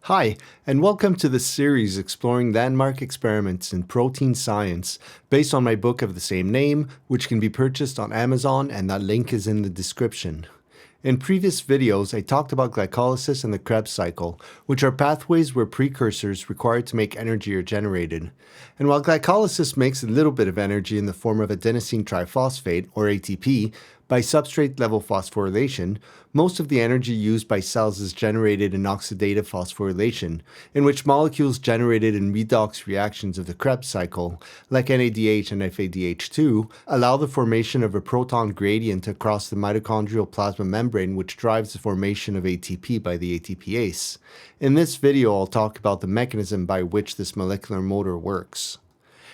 Hi, and welcome to this series exploring landmark experiments in protein science based on my book of the same name, which can be purchased on Amazon, and that link is in the description. In previous videos, I talked about glycolysis and the Krebs cycle, which are pathways where precursors required to make energy are generated. And while glycolysis makes a little bit of energy in the form of adenosine triphosphate, or ATP, by substrate-level phosphorylation, most of the energy used by cells is generated in oxidative phosphorylation, in which molecules generated in redox reactions of the Krebs cycle, like NADH and FADH2, allow the formation of a proton gradient across the mitochondrial plasma membrane, which drives the formation of ATP by the ATPase. In this video, I'll talk about the mechanism by which this molecular motor works.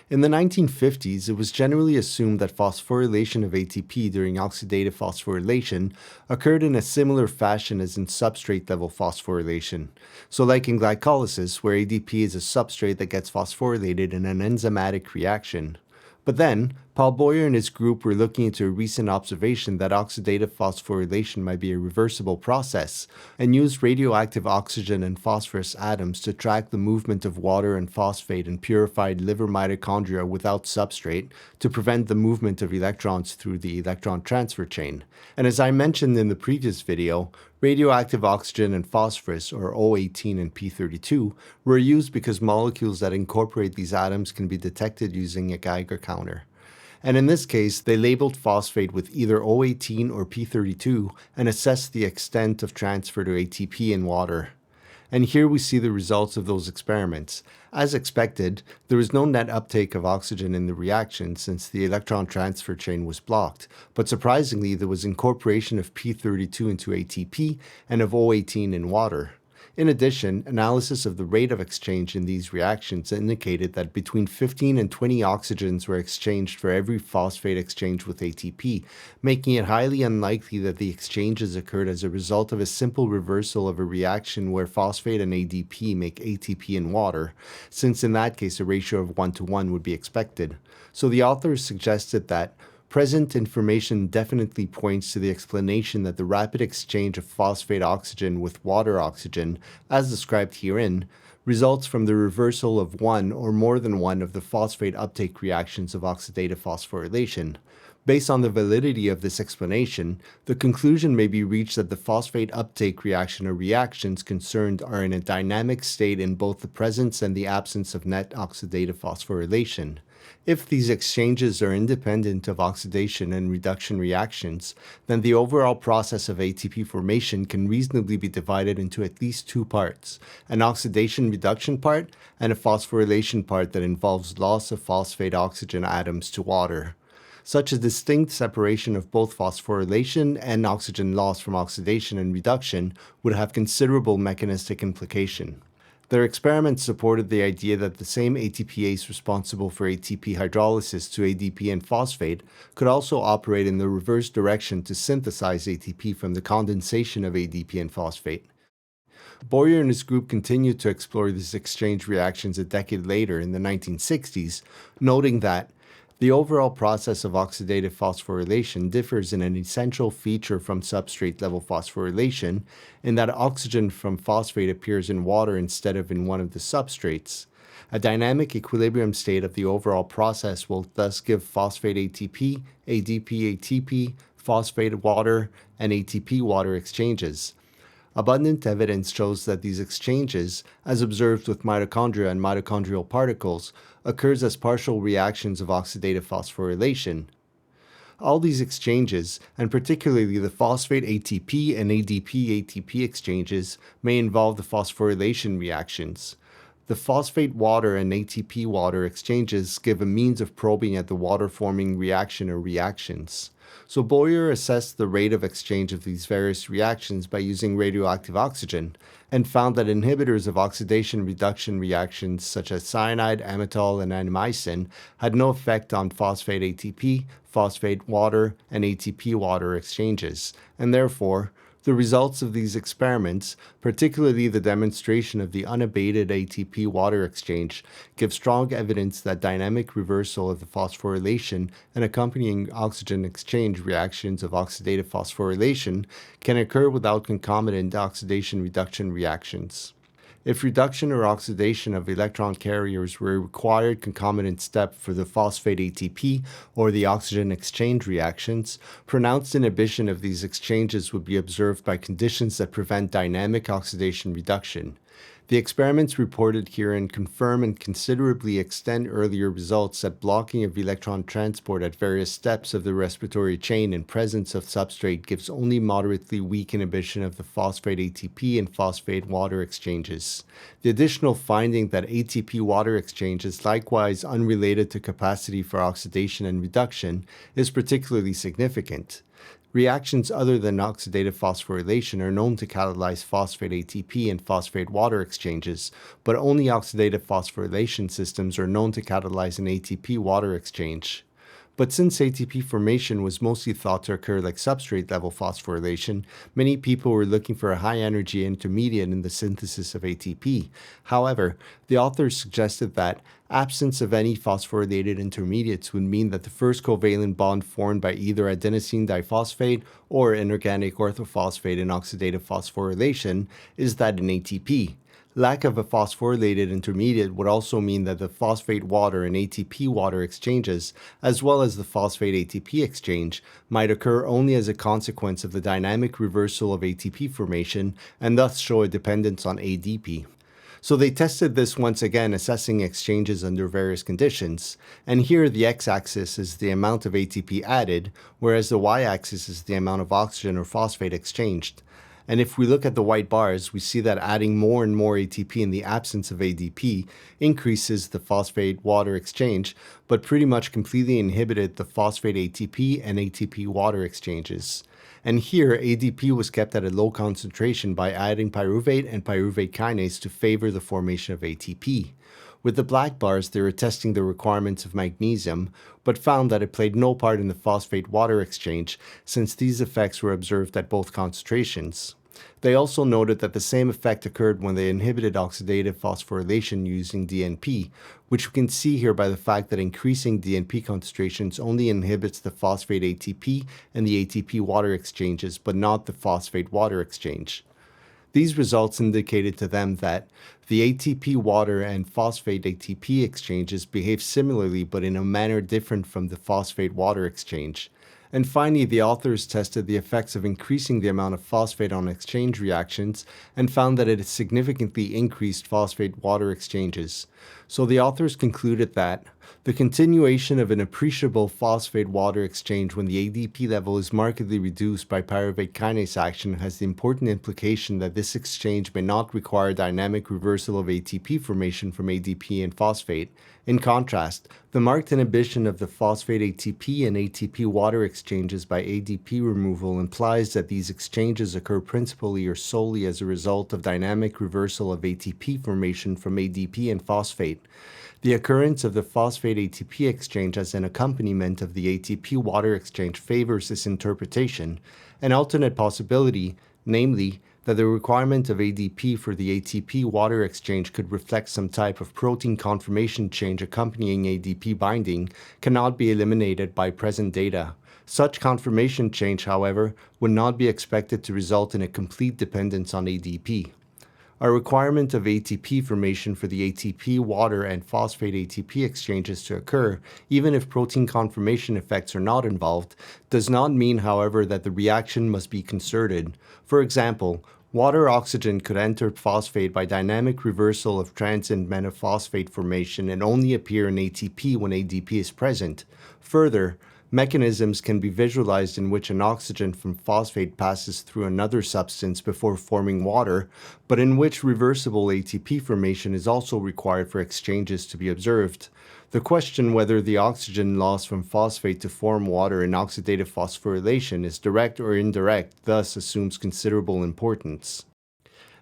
In the 1950s, it was generally assumed that phosphorylation of ATP during oxidative phosphorylation occurred in a similar fashion as in substrate-level phosphorylation. So like in glycolysis, where ADP is a substrate that gets phosphorylated in an enzymatic reaction. But then, Paul Boyer and his group were looking into a recent observation that oxidative phosphorylation might be a reversible process, and used radioactive oxygen and phosphorus atoms to track the movement of water and phosphate in purified liver mitochondria without substrate to prevent the movement of electrons through the electron transfer chain. And as I mentioned in the previous video, radioactive oxygen and phosphorus, or O18 and P32, were used because molecules that incorporate these atoms can be detected using a Geiger counter. And in this case, they labeled phosphate with either O18 or P32 and assessed the extent of transfer to ATP in water. And here we see the results of those experiments. As expected, there was no net uptake of oxygen in the reaction since the electron transfer chain was blocked, but surprisingly there was incorporation of P32 into ATP and of O18 in water. In addition, analysis of the rate of exchange in these reactions indicated that between 15 and 20 oxygens were exchanged for every phosphate exchange with ATP, making it highly unlikely that the exchanges occurred as a result of a simple reversal of a reaction where phosphate and ADP make ATP in water, since in that case a ratio of 1:1 would be expected. So the authors suggested that present information definitely points to the explanation that the rapid exchange of phosphate oxygen with water oxygen, as described herein, results from the reversal of one or more than one of the phosphate uptake reactions of oxidative phosphorylation. Based on the validity of this explanation, the conclusion may be reached that the phosphate uptake reaction or reactions concerned are in a dynamic state in both the presence and the absence of net oxidative phosphorylation. If these exchanges are independent of oxidation and reduction reactions, then the overall process of ATP formation can reasonably be divided into at least two parts, an oxidation-reduction part and a phosphorylation part that involves loss of phosphate oxygen atoms to water. Such a distinct separation of both phosphorylation and oxygen loss from oxidation and reduction would have considerable mechanistic implication. Their experiments supported the idea that the same ATPase responsible for ATP hydrolysis to ADP and phosphate could also operate in the reverse direction to synthesize ATP from the condensation of ADP and phosphate. Boyer and his group continued to explore these exchange reactions a decade later in the 1960s, noting that the overall process of oxidative phosphorylation differs in an essential feature from substrate-level phosphorylation in that oxygen from phosphate appears in water instead of in one of the substrates. A dynamic equilibrium state of the overall process will thus give phosphate ATP, ADP ATP, phosphate water, and ATP water exchanges. Abundant evidence shows that these exchanges, as observed with mitochondria and mitochondrial particles, occurs as partial reactions of oxidative phosphorylation. All these exchanges, and particularly the phosphate ATP and ADP ATP exchanges, may involve the phosphorylation reactions. The phosphate water and ATP water exchanges give a means of probing at the water-forming reaction or reactions. So Boyer assessed the rate of exchange of these various reactions by using radioactive oxygen, and found that inhibitors of oxidation-reduction reactions such as cyanide, amytol, and animicin had no effect on phosphate ATP, phosphate water, and ATP water exchanges, and therefore, the results of these experiments, particularly the demonstration of the unabated ATP water exchange, give strong evidence that dynamic reversal of the phosphorylation and accompanying oxygen exchange reactions of oxidative phosphorylation can occur without concomitant oxidation-reduction reactions. If reduction or oxidation of electron carriers were a required concomitant step for the phosphate ATP or the oxygen exchange reactions, pronounced inhibition of these exchanges would be observed by conditions that prevent dynamic oxidation reduction. The experiments reported herein confirm and considerably extend earlier results that blocking of electron transport at various steps of the respiratory chain in presence of substrate gives only moderately weak inhibition of the phosphate ATP and phosphate water exchanges. The additional finding that ATP water exchange is likewise unrelated to capacity for oxidation and reduction is particularly significant. Reactions other than oxidative phosphorylation are known to catalyze phosphate ATP and phosphate water exchanges, but only oxidative phosphorylation systems are known to catalyze an ATP water exchange. But since ATP formation was mostly thought to occur like substrate-level phosphorylation, many people were looking for a high-energy intermediate in the synthesis of ATP. However, the authors suggested that absence of any phosphorylated intermediates would mean that the first covalent bond formed by either adenosine diphosphate or inorganic orthophosphate in oxidative phosphorylation is that in ATP. Lack of a phosphorylated intermediate would also mean that the phosphate water and ATP water exchanges, as well as the phosphate ATP exchange, might occur only as a consequence of the dynamic reversal of ATP formation and thus show a dependence on ADP. So they tested this once again, assessing exchanges under various conditions, and here the x-axis is the amount of ATP added, whereas the y-axis is the amount of oxygen or phosphate exchanged. And if we look at the white bars, we see that adding more and more ATP in the absence of ADP increases the phosphate water exchange, but pretty much completely inhibited the phosphate ATP and ATP water exchanges. And here, ADP was kept at a low concentration by adding pyruvate and pyruvate kinase to favor the formation of ATP. With the black bars, they were testing the requirements of magnesium, but found that it played no part in the phosphate water exchange, since these effects were observed at both concentrations. They also noted that the same effect occurred when they inhibited oxidative phosphorylation using DNP, which we can see here by the fact that increasing DNP concentrations only inhibits the phosphate ATP and the ATP water exchanges, but not the phosphate water exchange. These results indicated to them that the ATP water and phosphate ATP exchanges behave similarly but in a manner different from the phosphate water exchange. And finally, the authors tested the effects of increasing the amount of phosphate on exchange reactions and found that it significantly increased phosphate water exchanges. So the authors concluded that the continuation of an appreciable phosphate water exchange when the ADP level is markedly reduced by pyruvate kinase action has the important implication that this exchange may not require dynamic reversal of ATP formation from ADP and phosphate. In contrast, the marked inhibition of the phosphate ATP and ATP water exchanges by ADP removal implies that these exchanges occur principally or solely as a result of dynamic reversal of ATP formation from ADP and phosphate. The occurrence of the phosphate ATP exchange as an accompaniment of the ATP water exchange favors this interpretation. An alternate possibility, namely, that the requirement of ADP for the ATP water exchange could reflect some type of protein conformation change accompanying ADP binding, cannot be eliminated by present data. Such conformation change, however, would not be expected to result in a complete dependence on ADP. A requirement of ATP formation for the ATP, water, and phosphate ATP exchanges to occur, even if protein conformation effects are not involved, does not mean, however, that the reaction must be concerted. For example, water-oxygen could enter phosphate by dynamic reversal of transient metaphosphate formation and only appear in ATP when ADP is present. Further, mechanisms can be visualized in which an oxygen from phosphate passes through another substance before forming water, but in which reversible ATP formation is also required for exchanges to be observed. The question whether the oxygen lost from phosphate to form water in oxidative phosphorylation is direct or indirect, thus assumes considerable importance.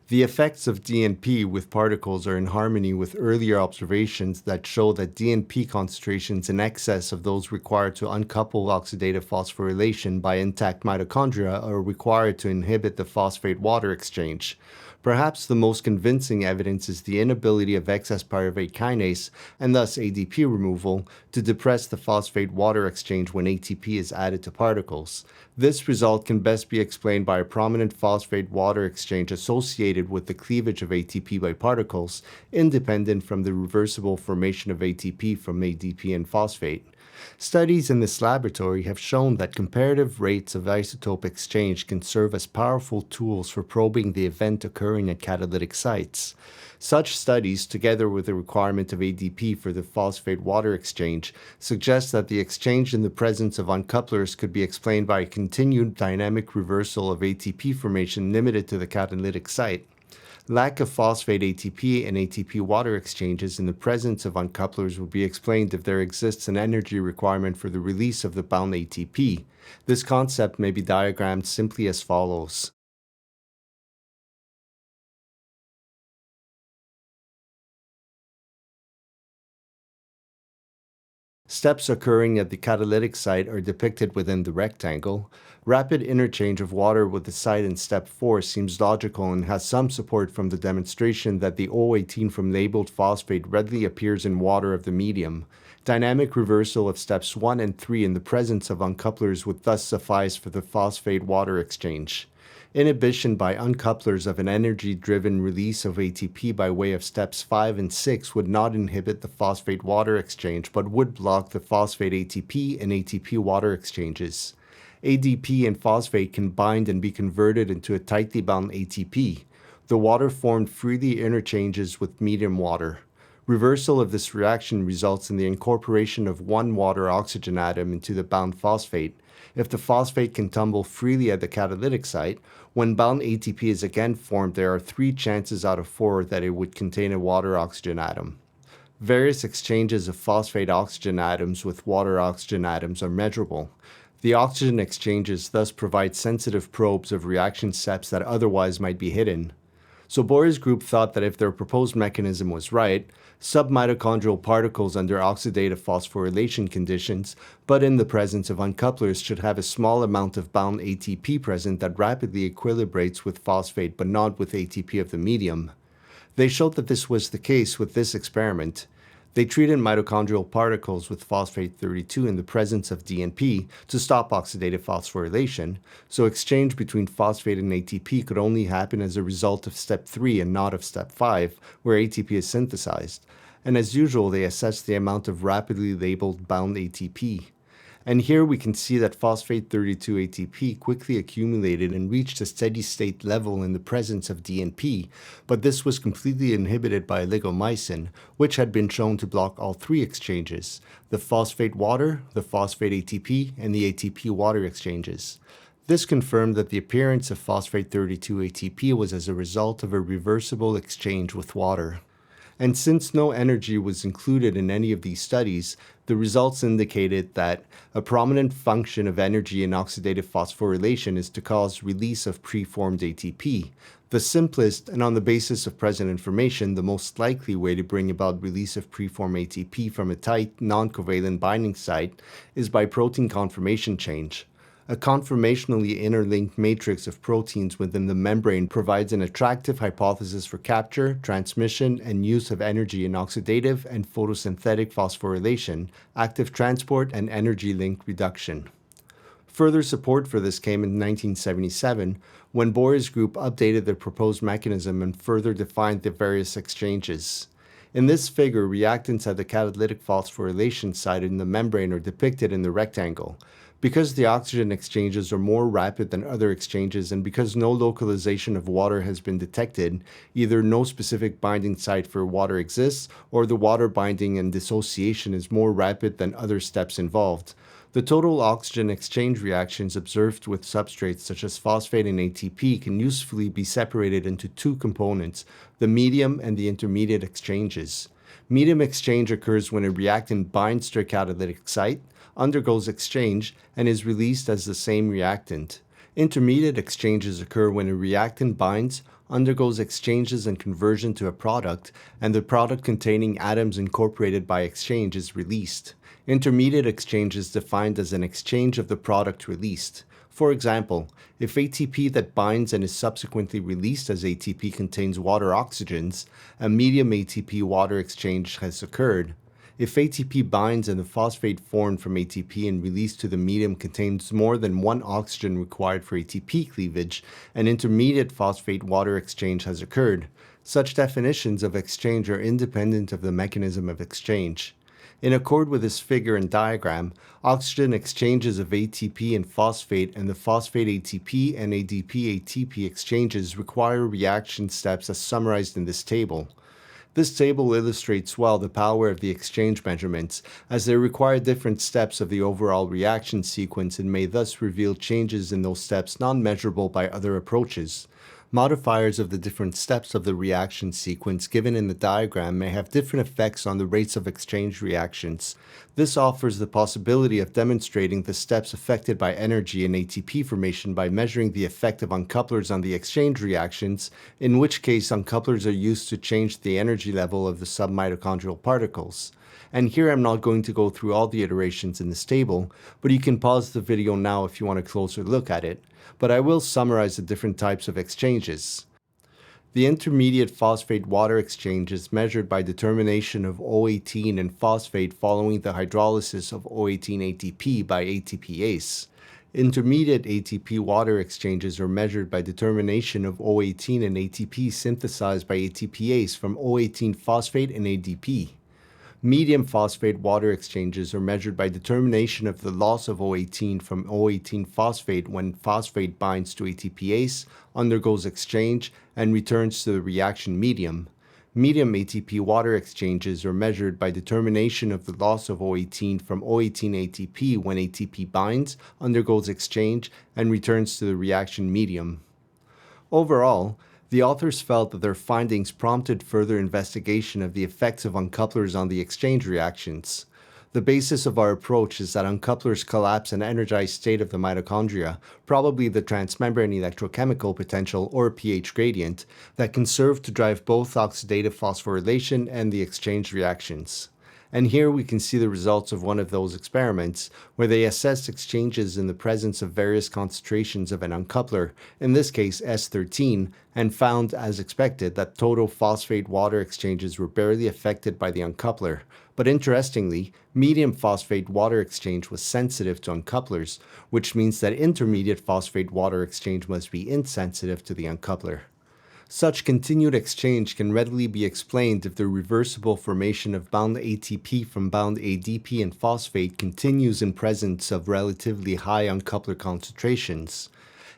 The effects of DNP with particles are in harmony with earlier observations that show that DNP concentrations in excess of those required to uncouple oxidative phosphorylation by intact mitochondria are required to inhibit the phosphate-water exchange. Perhaps the most convincing evidence is the inability of excess pyruvate kinase, and thus ADP removal, to depress the phosphate-water exchange when ATP is added to particles. This result can best be explained by a prominent phosphate-water exchange associated associated with the cleavage of ATP by particles, independent from the reversible formation of ATP from ADP and phosphate. Studies in this laboratory have shown that comparative rates of isotope exchange can serve as powerful tools for probing the event occurring at catalytic sites. Such studies, together with the requirement of ADP for the phosphate-water exchange, suggest that the exchange in the presence of uncouplers could be explained by a continued dynamic reversal of ATP formation limited to the catalytic site. Lack of phosphate ATP and ATP water exchanges in the presence of uncouplers would be explained if there exists an energy requirement for the release of the bound ATP. This concept may be diagrammed simply as follows. Steps occurring at the catalytic site are depicted within the rectangle. Rapid interchange of water with the site in step 4 seems logical and has some support from the demonstration that the O18 from labeled phosphate readily appears in water of the medium. Dynamic reversal of steps 1 and 3 in the presence of uncouplers would thus suffice for the phosphate-water exchange. Inhibition by uncouplers of an energy-driven release of ATP by way of steps 5 and 6 would not inhibit the phosphate-water exchange but would block the phosphate ATP and ATP water exchanges. ADP and phosphate can bind and be converted into a tightly bound ATP. The water formed freely interchanges with medium water. Reversal of this reaction results in the incorporation of one water oxygen atom into the bound phosphate. If the phosphate can tumble freely at the catalytic site, when bound ATP is again formed, there are 3 chances out of 4 that it would contain a water oxygen atom. Various exchanges of phosphate oxygen atoms with water oxygen atoms are measurable. The oxygen exchanges thus provide sensitive probes of reaction steps that otherwise might be hidden. Szabolcsi's group thought that if their proposed mechanism was right, submitochondrial particles under oxidative phosphorylation conditions, but in the presence of uncouplers, should have a small amount of bound ATP present that rapidly equilibrates with phosphate but not with ATP of the medium. They showed that this was the case with this experiment. They treated mitochondrial particles with phosphate 32 in the presence of D and P to stop oxidative phosphorylation, so exchange between phosphate and ATP could only happen as a result of step 3 and not of step 5, where ATP is synthesized. And as usual, they assessed the amount of rapidly labeled bound ATP. And here we can see that phosphate 32 ATP quickly accumulated and reached a steady state level in the presence of DNP, but this was completely inhibited by oligomycin, which had been shown to block all 3 exchanges: the phosphate water, the phosphate ATP, and the ATP water exchanges. This confirmed that the appearance of phosphate 32 ATP was as a result of a reversible exchange with water. And since no energy was included in any of these studies, the results indicated that a prominent function of energy in oxidative phosphorylation is to cause release of preformed ATP. The simplest, and on the basis of present information, the most likely way to bring about release of preformed ATP from a tight, non-covalent binding site is by protein conformation change. A conformationally interlinked matrix of proteins within the membrane provides an attractive hypothesis for capture, transmission, and use of energy in oxidative and photosynthetic phosphorylation, active transport, and energy link reduction. Further support for this came in 1977, when Boer's group updated their proposed mechanism and further defined the various exchanges. In this figure, reactants at the catalytic phosphorylation site in the membrane are depicted in the rectangle. Because the oxygen exchanges are more rapid than other exchanges and because no localization of water has been detected, either no specific binding site for water exists or the water binding and dissociation is more rapid than other steps involved. The total oxygen exchange reactions observed with substrates such as phosphate and ATP can usefully be separated into 2 components, the medium and the intermediate exchanges. Medium exchange occurs when a reactant binds to a catalytic site, undergoes exchange, and is released as the same reactant. Intermediate exchanges occur when a reactant binds, undergoes exchanges and conversion to a product, and the product containing atoms incorporated by exchange is released. Intermediate exchange is defined as an exchange of the product released. For example, if ATP that binds and is subsequently released as ATP contains water oxygens, a medium ATP-water exchange has occurred. If ATP binds and the phosphate formed from ATP and released to the medium contains more than one oxygen required for ATP cleavage, an intermediate phosphate-water exchange has occurred. Such definitions of exchange are independent of the mechanism of exchange. In accord with this figure and diagram, oxygen exchanges of ATP and phosphate and the phosphate ATP and ADP ATP exchanges require reaction steps as summarized in this table. This table illustrates well the power of the exchange measurements, as they require different steps of the overall reaction sequence and may thus reveal changes in those steps non-measurable by other approaches. Modifiers of the different steps of the reaction sequence given in the diagram may have different effects on the rates of exchange reactions. This offers the possibility of demonstrating the steps affected by energy in ATP formation by measuring the effect of uncouplers on the exchange reactions, in which case uncouplers are used to change the energy level of the submitochondrial particles. And here I'm not going to go through all the iterations in this table, but you can pause the video now if you want a closer look at it. But I will summarize the different types of exchanges. The intermediate phosphate-water exchange is measured by determination of O18 and phosphate following the hydrolysis of O18 ATP by ATPase. Intermediate ATP-water exchanges are measured by determination of O18 and ATP synthesized by ATPase from O18 phosphate and ADP. Medium phosphate water exchanges are measured by determination of the loss of O18 from O18 phosphate when phosphate binds to ATPase, undergoes exchange, and returns to the reaction medium. Medium ATP water exchanges are measured by determination of the loss of O18 from O18 ATP when ATP binds, undergoes exchange, and returns to the reaction medium. Overall, the authors felt that their findings prompted further investigation of the effects of uncouplers on the exchange reactions. The basis of our approach is that uncouplers collapse an energized state of the mitochondria, probably the transmembrane electrochemical potential or pH gradient, that can serve to drive both oxidative phosphorylation and the exchange reactions. And here we can see the results of one of those experiments, where they assessed exchanges in the presence of various concentrations of an uncoupler, in this case S13, and found, as expected, that total phosphate-water exchanges were barely affected by the uncoupler. But interestingly, medium phosphate-water exchange was sensitive to uncouplers, which means that intermediate phosphate-water exchange must be insensitive to the uncoupler. Such continued exchange can readily be explained if the reversible formation of bound ATP from bound ADP and phosphate continues in presence of relatively high uncoupler concentrations.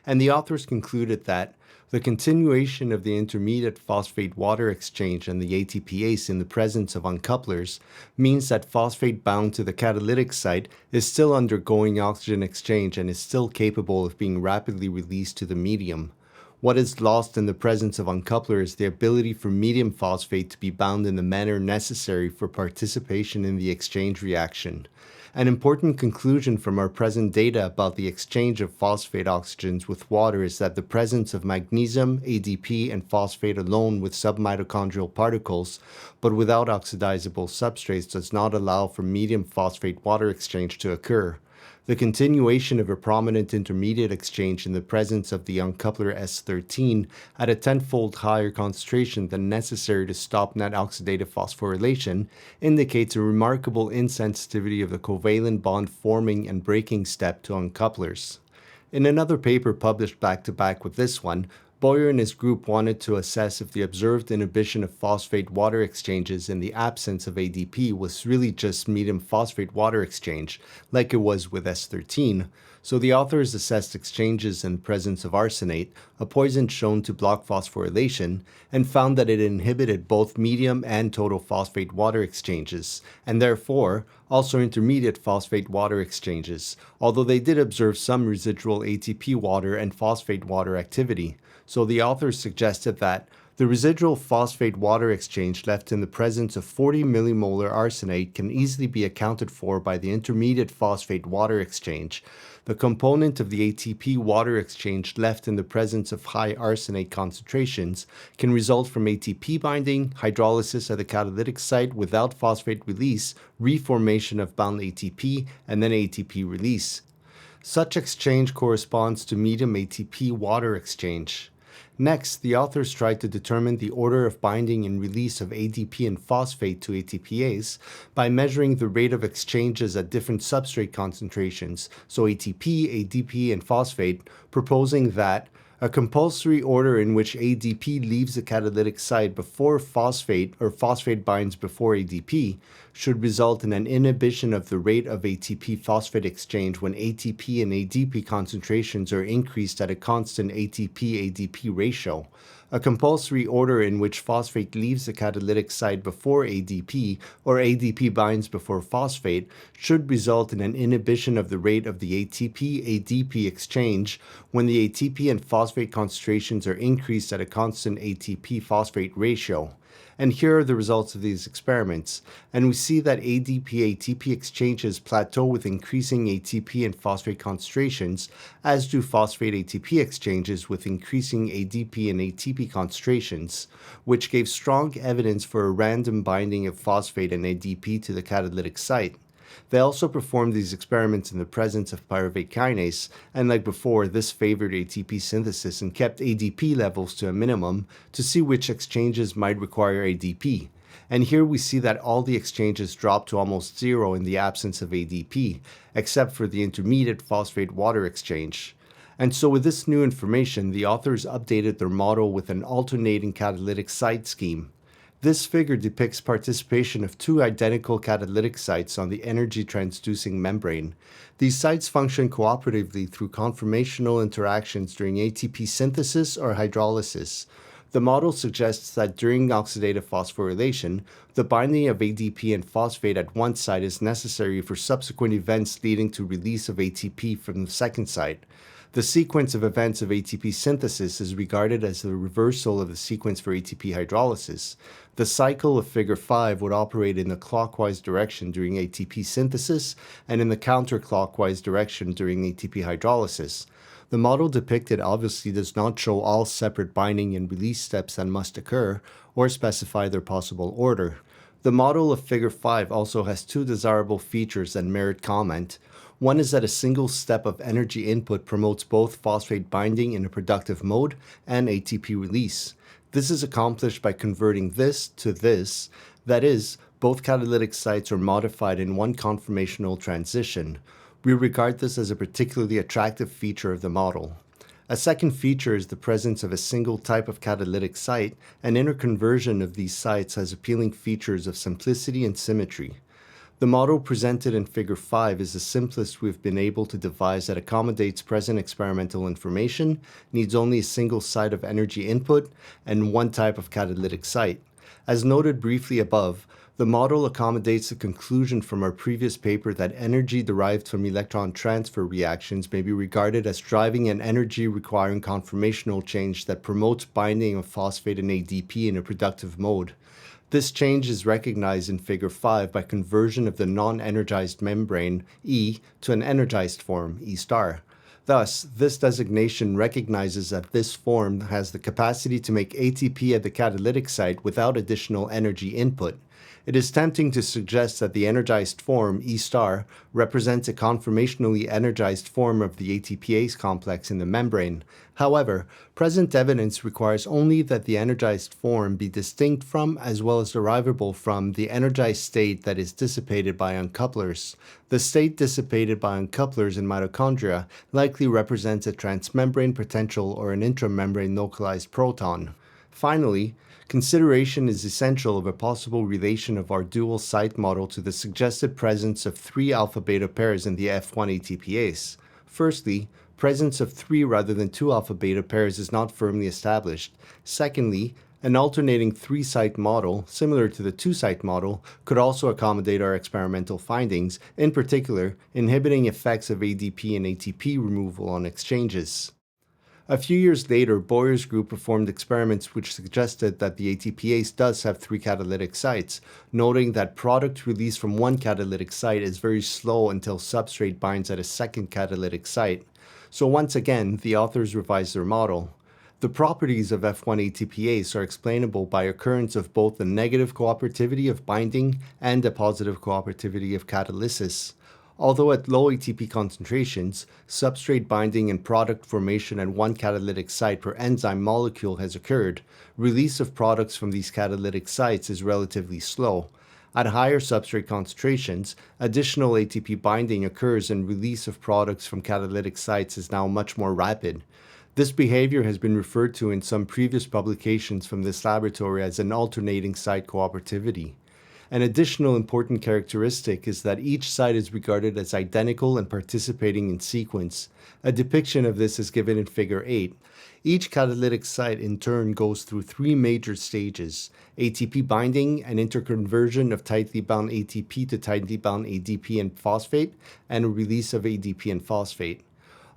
And the authors concluded that the continuation of the intermediate phosphate-water exchange and the ATPase in the presence of uncouplers means that phosphate bound to the catalytic site is still undergoing oxygen exchange and is still capable of being rapidly released to the medium. What is lost in the presence of uncoupler is the ability for medium phosphate to be bound in the manner necessary for participation in the exchange reaction. An important conclusion from our present data about the exchange of phosphate oxygens with water is that the presence of magnesium, ADP, and phosphate alone with submitochondrial particles, but without oxidizable substrates, does not allow for medium phosphate water exchange to occur. The continuation of a prominent intermediate exchange in the presence of the uncoupler S13 at a tenfold higher concentration than necessary to stop net oxidative phosphorylation indicates a remarkable insensitivity of the covalent bond forming and breaking step to uncouplers. In another paper published back-to-back with this one, Boyer and his group wanted to assess if the observed inhibition of phosphate-water exchanges in the absence of ADP was really just medium phosphate-water exchange, like it was with S13. So the authors assessed exchanges in the presence of arsenate, a poison shown to block phosphorylation, and found that it inhibited both medium and total phosphate-water exchanges, and therefore also intermediate phosphate-water exchanges, although they did observe some residual ATP water and phosphate water activity. So the authors suggested that the residual phosphate-water exchange left in the presence of 40 millimolar arsenate can easily be accounted for by the intermediate phosphate-water exchange. The component of the ATP-water exchange left in the presence of high arsenate concentrations can result from ATP binding, hydrolysis at the catalytic site without phosphate release, reformation of bound ATP, and then ATP release. Such exchange corresponds to medium ATP-water exchange. Next, the authors tried to determine the order of binding and release of ADP and phosphate to ATPase by measuring the rate of exchanges at different substrate concentrations, so ATP, ADP, and phosphate, proposing that a compulsory order in which ADP leaves the catalytic site before phosphate or phosphate binds before ADP should result in an inhibition of the rate of ATP-phosphate exchange when ATP and ADP concentrations are increased at a constant ATP-ADP ratio. A compulsory order in which phosphate leaves the catalytic site before ADP or ADP binds before phosphate should result in an inhibition of the rate of the ATP-ADP exchange when the ATP and phosphate concentrations are increased at a constant ATP-phosphate ratio. And here are the results of these experiments. And we see that ADP-ATP exchanges plateau with increasing ATP and phosphate concentrations, as do phosphate-ATP exchanges with increasing ADP and ATP concentrations, which gave strong evidence for a random binding of phosphate and ADP to the catalytic site. They also performed these experiments in the presence of pyruvate kinase, and like before, this favored ATP synthesis and kept ADP levels to a minimum to see which exchanges might require ADP. And here we see that all the exchanges drop to almost zero in the absence of ADP, except for the intermediate phosphate-water exchange. And so with this new information, the authors updated their model with an alternating catalytic site scheme. This figure depicts participation of two identical catalytic sites on the energy transducing membrane. These sites function cooperatively through conformational interactions during ATP synthesis or hydrolysis. The model suggests that during oxidative phosphorylation, the binding of ADP and phosphate at one site is necessary for subsequent events leading to release of ATP from the second site. The sequence of events of ATP synthesis is regarded as the reversal of the sequence for ATP hydrolysis. The cycle of figure 5 would operate in the clockwise direction during ATP synthesis and in the counterclockwise direction during ATP hydrolysis. The model depicted obviously does not show all separate binding and release steps that must occur or specify their possible order. The model of figure 5 also has two desirable features that merit comment. One is that a single step of energy input promotes both phosphate binding in a productive mode and ATP release. This is accomplished by converting this to this, that is, both catalytic sites are modified in one conformational transition. We regard this as a particularly attractive feature of the model. A second feature is the presence of a single type of catalytic site, and interconversion of these sites has appealing features of simplicity and symmetry. The model presented in figure 5 is the simplest we've been able to devise that accommodates present experimental information, needs only a single site of energy input, and one type of catalytic site. As noted briefly above, the model accommodates the conclusion from our previous paper that energy derived from electron transfer reactions may be regarded as driving an energy requiring conformational change that promotes binding of phosphate and ADP in a productive mode. This change is recognized in figure 5 by conversion of the non-energized membrane E to an energized form, E star. Thus, this designation recognizes that this form has the capacity to make ATP at the catalytic site without additional energy input. It is tempting to suggest that the energized form, E star, represents a conformationally energized form of the ATPase complex in the membrane. However, present evidence requires only that the energized form be distinct from, as well as derivable from, the energized state that is dissipated by uncouplers. The state dissipated by uncouplers in mitochondria likely represents a transmembrane potential or an intramembrane localized proton. Finally, consideration is essential of a possible relation of our dual site model to the suggested presence of 3 alpha-beta pairs in the F1 ATPase. Firstly, presence of 3 rather than 2 alpha-beta pairs is not firmly established. Secondly, an alternating 3-site model, similar to the 2-site model, could also accommodate our experimental findings, in particular, inhibiting effects of ADP and ATP removal on exchanges. A few years later, Boyer's group performed experiments which suggested that the ATPase does have 3 catalytic sites, noting that product release from one catalytic site is very slow until substrate binds at a second catalytic site. So once again, the authors revised their model. The properties of F1 ATPase are explainable by occurrence of both the negative cooperativity of binding and the positive cooperativity of catalysis. Although at low ATP concentrations, substrate binding and product formation at one catalytic site per enzyme molecule has occurred, release of products from these catalytic sites is relatively slow. At higher substrate concentrations, additional ATP binding occurs and release of products from catalytic sites is now much more rapid. This behavior has been referred to in some previous publications from this laboratory as an alternating site cooperativity. An additional important characteristic is that each site is regarded as identical and participating in sequence. A depiction of this is given in Figure 8. Each catalytic site in turn goes through three major stages: ATP binding and interconversion of tightly bound ATP to tightly bound ADP and phosphate, and a release of ADP and phosphate.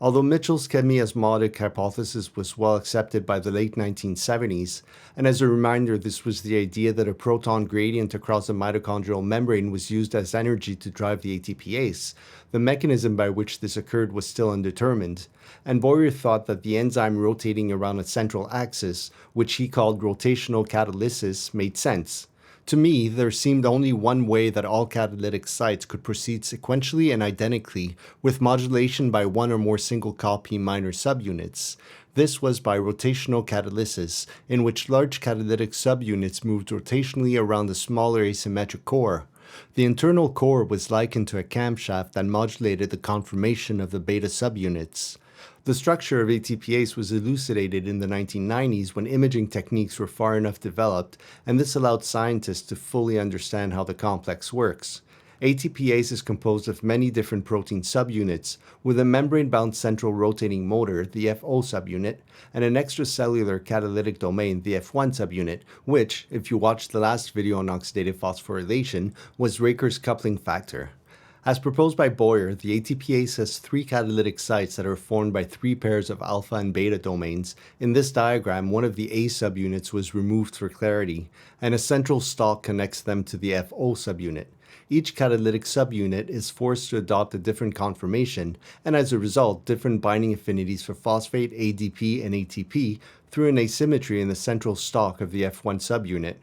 Although Mitchell's chemiosmotic hypothesis was well accepted by the late 1970s, and as a reminder, this was the idea that a proton gradient across the mitochondrial membrane was used as energy to drive the ATPase, the mechanism by which this occurred was still undetermined, and Boyer thought that the enzyme rotating around a central axis, which he called rotational catalysis, made sense. To me, there seemed only one way that all catalytic sites could proceed sequentially and identically, with modulation by one or more single copy minor subunits. This was by rotational catalysis, in which large catalytic subunits moved rotationally around the smaller asymmetric core. The internal core was likened to a camshaft that modulated the conformation of the beta subunits. The structure of ATPase was elucidated in the 1990s when imaging techniques were far enough developed, and this allowed scientists to fully understand how the complex works. ATPase is composed of many different protein subunits, with a membrane-bound central rotating motor, the FO subunit, and an extracellular catalytic domain, the F1 subunit, which, if you watched the last video on oxidative phosphorylation, was Raker's coupling factor. As proposed by Boyer, the ATPase has three catalytic sites that are formed by three pairs of alpha and beta domains. In this diagram, one of the A subunits was removed for clarity, and a central stalk connects them to the FO subunit. Each catalytic subunit is forced to adopt a different conformation, and as a result, different binding affinities for phosphate, ADP, and ATP through an asymmetry in the central stalk of the F1 subunit.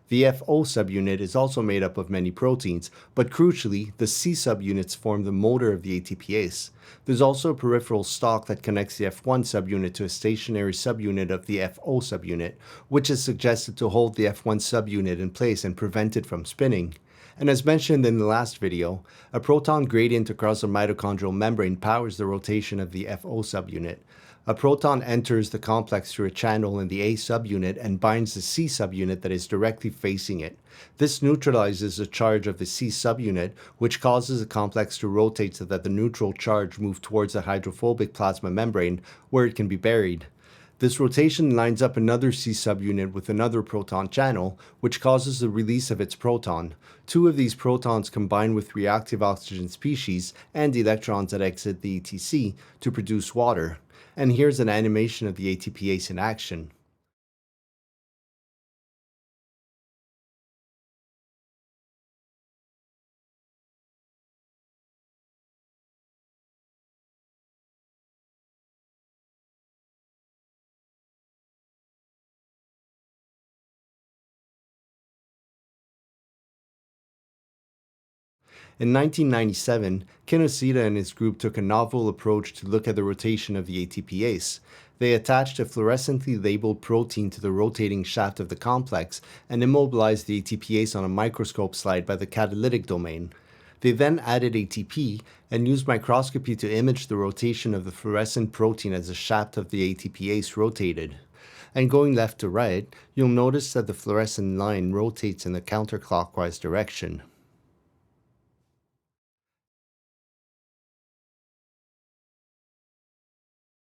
The FO subunit is also made up of many proteins, but crucially, the C subunits form the motor of the ATPase. There's also a peripheral stalk that connects the F1 subunit to a stationary subunit of the FO subunit, which is suggested to hold the F1 subunit in place and prevent it from spinning. And as mentioned in the last video, a proton gradient across the mitochondrial membrane powers the rotation of the FO subunit. A proton enters the complex through a channel in the A subunit and binds the C subunit that is directly facing it. This neutralizes the charge of the C subunit, which causes the complex to rotate so that the neutral charge moves towards the hydrophobic plasma membrane, where it can be buried. This rotation lines up another C subunit with another proton channel, which causes the release of its proton. Two of these protons combine with reactive oxygen species and electrons that exit the ETC to produce water. And here's an animation of the ATPase in action. In 1997, Kinoshita and his group took a novel approach to look at the rotation of the ATPase. They attached a fluorescently labeled protein to the rotating shaft of the complex and immobilized the ATPase on a microscope slide by the catalytic domain. They then added ATP and used microscopy to image the rotation of the fluorescent protein as the shaft of the ATPase rotated. And going left to right, you'll notice that the fluorescent line rotates in the counterclockwise direction.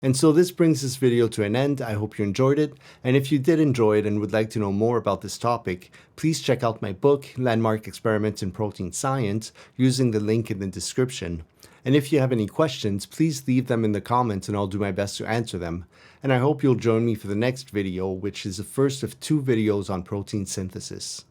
And so this brings this video to an end. I hope you enjoyed it, and if you did enjoy it and would like to know more about this topic, please check out my book, Landmark Experiments in Protein Science, using the link in the description. And if you have any questions, please leave them in the comments and I'll do my best to answer them. And I hope you'll join me for the next video, which is the first of 2 videos on protein synthesis.